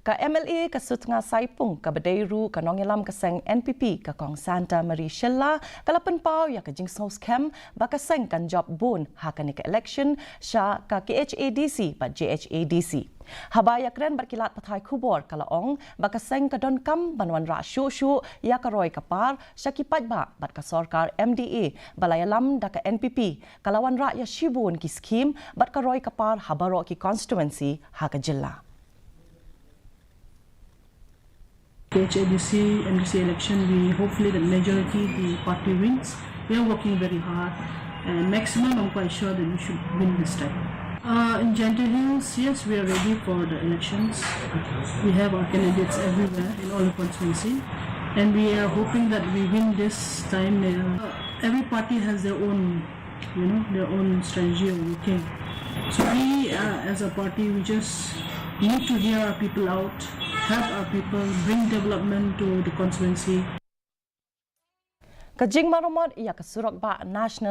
ka MLA ka Sutnga Saipung ka Badeiru ka Nongelam ka Seng NPP ka Kong Santa Maria Shella kalapan pau ya ka Jingshouse Camp baka Seng kan job bun hakani ka election sya ka KHADC pa JHADC. Habaya kren berkilat patai kubor kalaong baka Seng ka don kam banwan ra syu ya ka roy kapar sya kipat ba bat ka sarkar MDA balayalam da ka NPP kalawan ra ya shibun ki scheme bat ka roy kapar habaro ki constituency ha ka jilla. KHADC MDC election, we hopefully the majority the party wins. We are working very hard and maximum I'm quite sure that we should win this time. In Gentle Hills, yes, we are ready for the elections. We have our candidates everywhere in all the constituency, and we are hoping that we win this time. Every party has their own, their own strategy of working. So we, as a party, we just need to hear our people out, help our people, bring development to the constituency. Kajing marumot iya ka Surak ba National